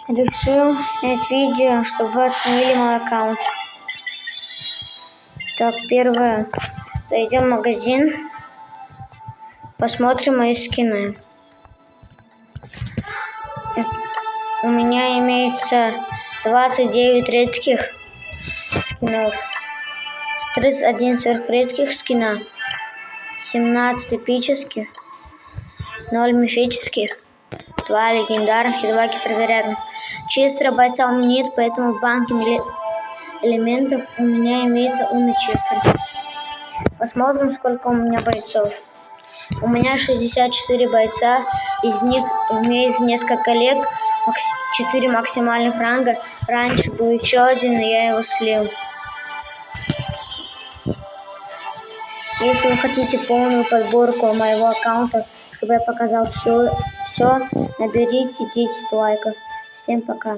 Решил снять видео, чтобы вы оценили мой аккаунт. Так, первое. Зайдем в магазин. Посмотрим мои скины. У меня имеется 29 редких скинов, 31 сверхредких скина, 17 эпических, 0 мифических, 2 легендарных и 2 гиперзарядных. Чистого бойца у меня нет, поэтому в банке элементов у меня имеется чистый. Посмотрим, сколько у меня бойцов. У меня 64 бойца, из них имеется несколько лег, 4 максимальных ранга. Раньше был еще один, но я его слил. Если вы хотите полную подборку моего аккаунта, чтобы я показал все, наберите 10 лайков. Всем пока.